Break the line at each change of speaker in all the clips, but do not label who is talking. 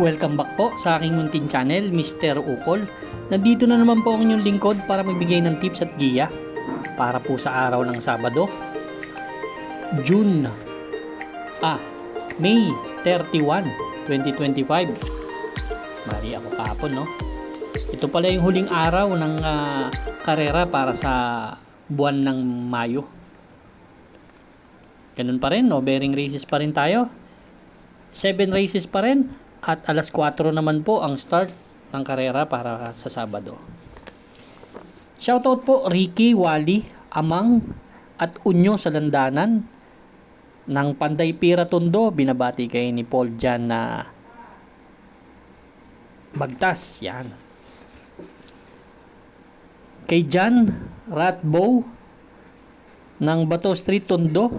Welcome back po sa aking munting channel, Mr. Ukol. Nandito na naman po ang inyong lingkod para magbigay ng tips at giya para po sa araw ng Sabado, May 31, 2025. Bali ako kahapon, no? Ito pala yung huling araw ng karera para sa buwan ng Mayo. Ganun pa rin, no? Bearing races pa rin tayo. 7 races pa rin. At alas 4 naman po ang start ng karera para sa Sabado. Shoutout po Ricky, Wally, Amang at Unyo sa Landanan ng Panday Pira Tondo. Binabati kay ni Paul dyan na Bagtas. Yan. Kay Jan Ratbow ng Bato Street Tondo.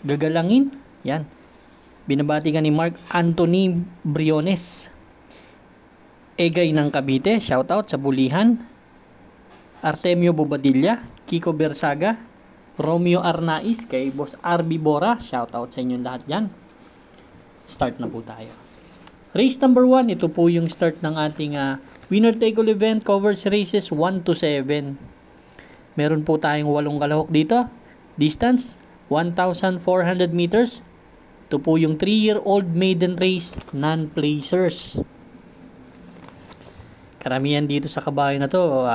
Gagalangin. Yan. Binabati ka ni Mark Anthony Briones. Egay ng Cavite, shoutout sa Bulihan. Artemio Bobadilla, Kiko Bersaga, Romeo Arnaiz, kay Boss RB Bora, shoutout sa inyong lahat dyan. Start na po tayo. Race number 1, ito po yung start ng ating winner take all event, covers races 1 to 7. Meron po tayong 8 kalahok dito. Distance, 1,400 meters. Ito po yung 3-year-old maiden race, non-placers. Karamihan dito sa kabayo na to,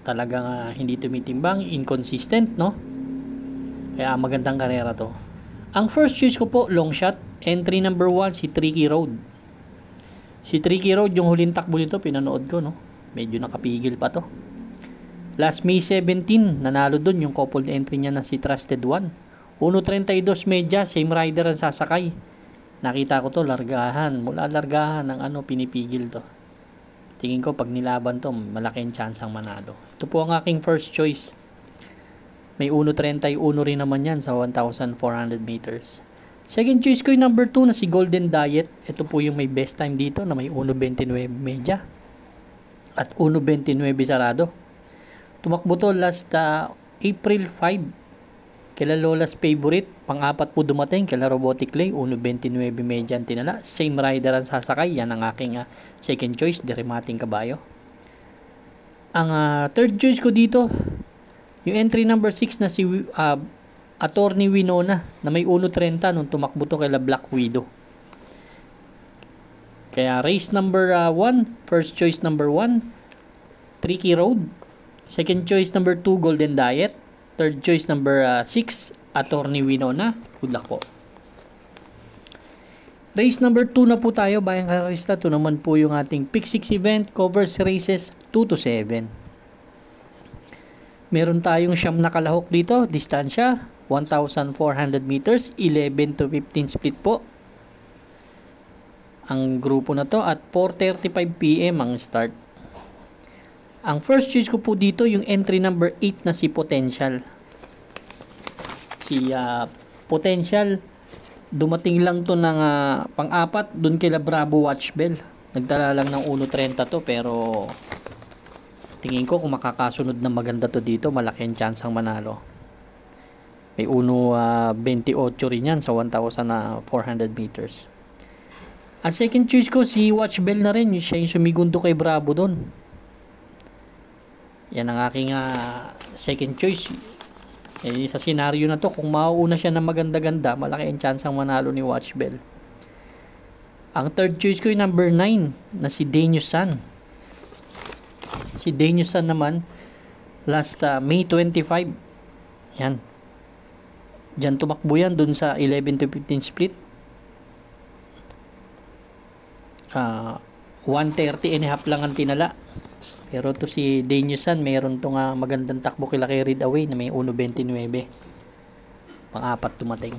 talagang hindi tumitimbang, inconsistent, no? Kaya magandang karera to. Ang first choice ko po, long shot. Entry number 1, si Tricky Road. Si Tricky Road, yung huling takbo nito, pinanood ko, no? Medyo nakapigil pa to. Last May 17, nanalo dun yung coupled entry niya na si Trusted One. 1.32 medya, same rider ang sasakay. Nakita ko to, largahan. Mula largahan ng pinipigil to. Tingin ko pag nilaban to, malaking chance ang manalo. Ito po ang aking first choice. May 1.31 rin naman yan sa 1,400 meters. Second choice ko yung number 2 na si Golden Diet. Ito po yung may best time dito na may 1.29 medya. At 1.29 sarado. Tumakbo to last April 5. Kila Lola's Favorite, pang-apat po dumating, kila Robotic Lay, 1.29 medya ang tinala. Same rider ang sasakay, yan ang aking second choice, Derimating Kabayo. Ang third choice ko dito, yung entry number 6 na si Attorney Winona, na may 1.30 nung tumakbo to kila Black Widow. Kaya race number 1, first choice number 1, Tricky Road. Second choice number 2, Golden Diet. Third choice number 6, Attorney Winona. Good luck po. Race number 2 na po tayo, bayang karista. Ito naman po yung ating Pick 6 event, covers races 2 to 7. Meron tayong siyam na kalahok dito, distansya 1,400 meters, 11 to 15 split po ang grupo na to at 4:35 PM ang start. Ang first choice ko po dito yung entry number 8 na si Potential. Si Potential, dumating lang to ng pang-apat dun kila Bravo Watchbell. Nagdala lang ng 1.30 to pero tingin ko kung makakasunod na maganda to dito, malaki ang chance ang manalo. May 1.28 rin yan sa 1,400 meters. Ang second choice ko si Watchbell na rin, siya yung sumigundo kay Bravo dun. Yan ang aking second choice. Sa senaryo na to, kung mauuna siya ng maganda-ganda, malaki ang chance ang manalo ni Watchbell. Ang third choice ko yung number 9 na si Danius San. Si Danius San naman, last May 25. Yan. Diyan tumakbo yan dun sa 11 to 15 split. 1:30 and a half lang ang tinala. Pero to si Danius San, mayroon tong magandang takbo kila kay Read Away na may 1.29. Pang-apat dumating.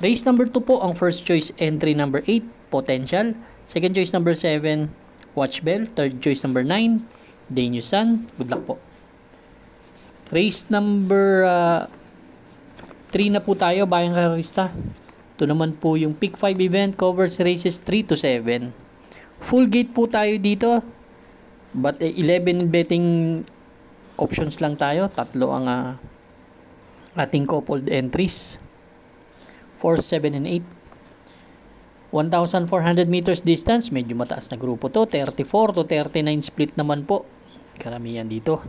Race number 2 po, ang first choice entry number 8, Potential. Second choice number 7, Watchbell. Third choice number 9, Danius San. Good luck po. Race number 3 na po tayo, bayang karista. Ito naman po yung Pick 5 event, covers races 3 to 7. Full gate po tayo dito. But 11 betting options lang tayo. Tatlo ang ating coupled entries. 4, 7, and 8. 1,400 meters distance, medyo mataas na grupo to. 34 to 39 split naman po. Karamihan dito.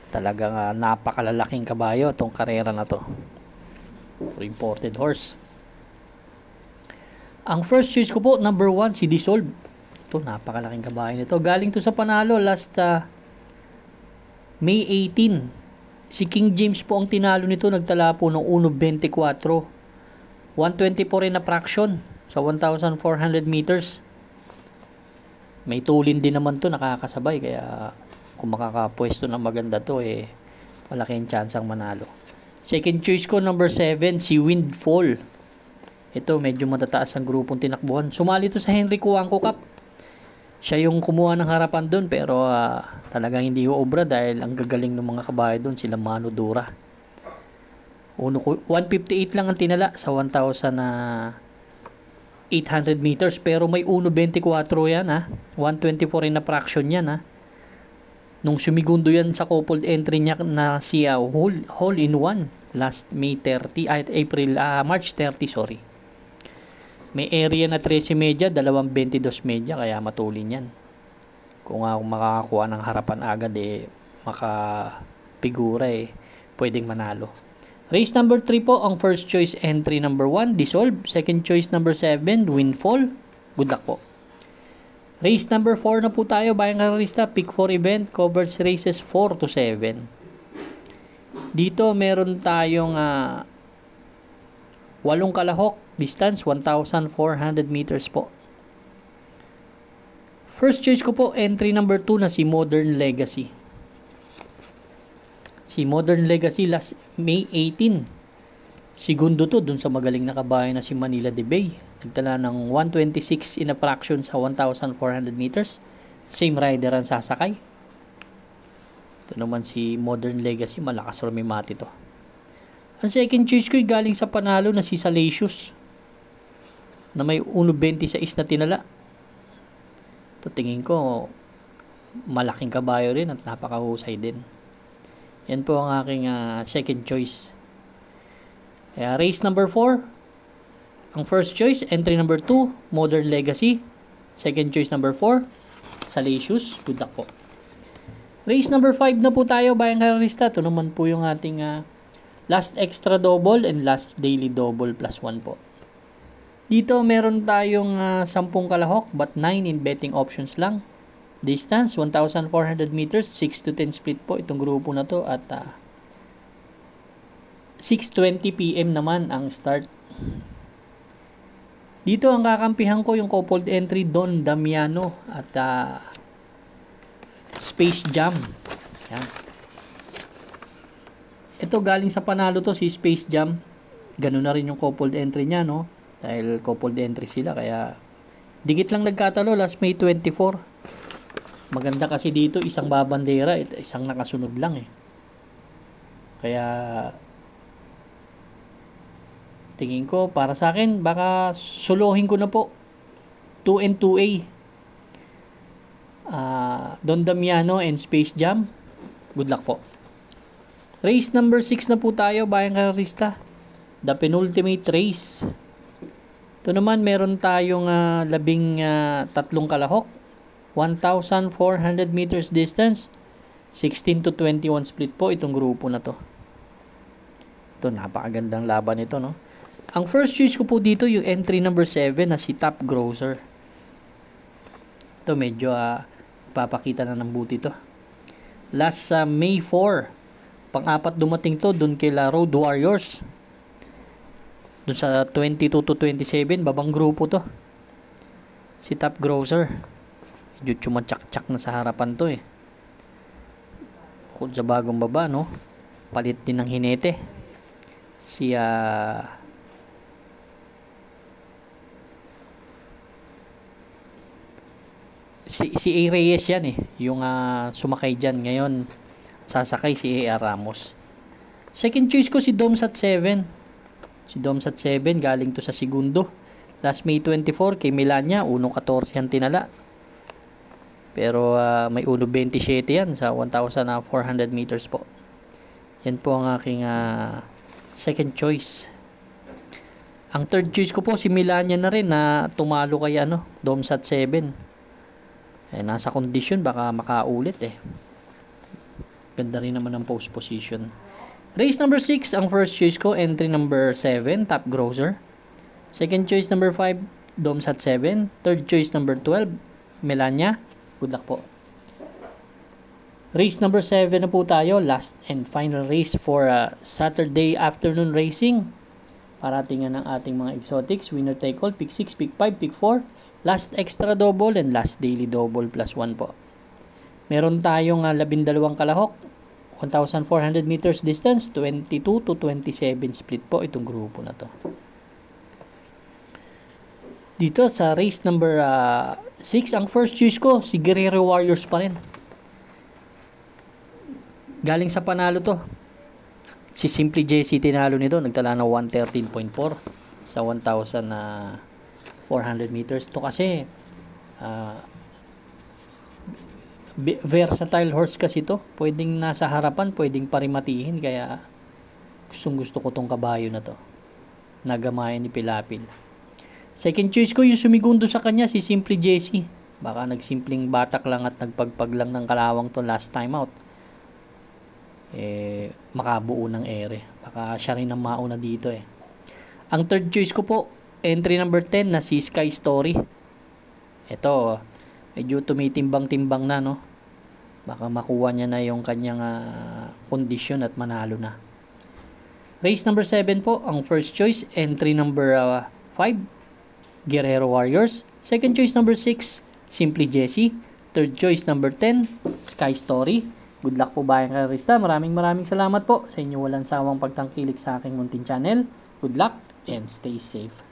Talagang napakalalaking kabayo itong karera na to. Imported horse. Ang first choice ko po, number 1, si Dissolve. Ito, napakalaking kabayo nito. Galing to sa panalo last May 18. Si King James po ang tinalo nito. Nagtala po ng 1.24. 124 rin na fraction sa 1,400 meters. May tulin din naman to, nakakasabay. Kaya kung makakapwesto ng maganda to, malaking chance ang manalo. Second choice ko, number 7, si Windfall. Ito, medyo matataas ang grupong tinakbuhan. Sumali to sa Henry Cuangco Cup. Siya yung kumuha ng harapan doon, pero talagang hindi uobra dahil ang gagaling ng mga kabayo doon, sila Mano Dura. 158 lang ang tinala sa 1,800 meters, pero may 1.24 yan 124 rin na fraction yan Nung sumigundo yan sa coupled entry niya na siya hole in one last March 30, sorry. May area na 13 media, 2.22 media, kaya matulin yan. Kung makakakuha ng harapan agad makapigura pwedeng manalo. Race number 3 po, ang first choice entry number 1, Dissolve. Second choice number 7, Windfall. Good luck po. Race number 4 na po tayo, bayang karerista. Pick 4 event, covers races 4 to 7. Dito meron tayong 8 kalahok, distance 1,400 meters po. First choice ko po, entry number 2 na si Modern Legacy. Si Modern Legacy last May 18. Segundo to dun sa magaling na kabayo na si Manila de Bay. Nagtala ng 126 in a fraction sa 1,400 meters. Same rider ang sasakay. Ito naman si Modern Legacy. Malakas rumimati to. Ang second choice ko galing sa panalo na si Salacious, na may 1.26 na tinala. Ito tingin ko malaking kabayo rin at napakahusay din. Yan po ang aking second choice. Kaya race number 4, ang first choice, entry number 2, Modern Legacy. Second choice number 4, Salacious. Good luck po. Race number 5 na po tayo, bayang karerista. Ito naman po yung ating last extra double and last daily double plus 1 po. Dito meron tayong 10 kalahok but 9 in betting options lang. Distance 1,400 meters, 6 to 10 split po itong grupo na to at 6:20 PM naman ang start. Dito ang kakampihan ko yung coupled entry Don Damiano at Space Jam. Yan. Ito galing sa panalo to si Space Jam. Ganun na rin yung coupled entry niya dahil coupled entry sila kaya dikit lang nagkatalo last May 24. Maganda kasi dito, isang babandera, isang nakasunod lang Kaya tingin ko, para sa akin, baka suluhin ko na po. 2 and 2A. Don Damiano and Space Jam. Good luck po. Race number 6 na po tayo, bayang karerista. The penultimate race. Ito naman, meron tayong 13 kalahok. 1,400 meters distance, 16 to 21 split po itong grupo na to. Ito, napakagandang laban ito, Ang first choice ko po dito, yung entry number 7 na si Top Grocer. Ito, medyo papakita na ng buti to. Last May 4, pang-apat dumating to, dun kila Road Warriors. Dun sa 22 to 27, babang grupo to. Si Top Grocer. Medyo chumatsak-tsak na sa harapan to Bukod sa bagong baba, palit din ng hinete. Si A. Reyes yan yung sumakay dyan. Ngayon, sasakay si A. Ramos. Second choice ko si Domsat 7. Si Domsat 7, galing to sa segundo. Last May 24, kay Melania, 1.14 ang tinala. Pero may 1.27 yan sa 1,400 meters po. Yan po ang aking second choice. Ang third choice ko po, si Milania na rin na tumalo kay Domsat 7. Nasa condition, baka makaulit eh. Ganda rin naman ang post position. Race number 6, ang first choice ko, entry number 7, Top Grosser. Second choice number 5, Domsat 7. Third choice number 12, Milania. Good luck po. Race number 7 na po tayo, last and final race for Saturday afternoon racing. Parating ng ating mga exotics, winner take all, pick 6, pick 5, pick 4, last extra double, and last daily double plus 1 po. Meron tayong 12 kalahok, 1,400 meters distance, 22 to 27 split po itong grupo na to. Dito sa race number 6, ang first choice ko, si Guerrero Warriors pa rin. Galing sa panalo to. Si Simply JC tinalo nito, nagtala ng 113.4 sa 1,400 meters. Ito kasi versatile horse kasi to. Pwedeng nasa harapan, pwedeng parimatihin, kaya gustong gusto ko tong kabayo na to. Nagamayan ni Pilapil. Second choice ko yung sumigundo sa kanya, si Simply JC. Baka nagsimpleng batak lang at nagpagpag lang ng kalawang to last time out. Makabuo ng ere. Baka siya rin ang mauna dito eh. Ang third choice ko po, entry number 10 na si Sky Story. Ito, medyo tumitimbang-timbang na, no? Baka makuha niya na yung kanyang kondisyon at manalo na. Race number 7 po, ang first choice, entry number 5, Guerrero Warriors. Second choice number 6, Simply Jessie. Third choice number 10, Sky Story. Good luck po bayang karista. Maraming salamat po sa inyo walang sawang pagtangkilik sa aking munting channel. Good luck and stay safe.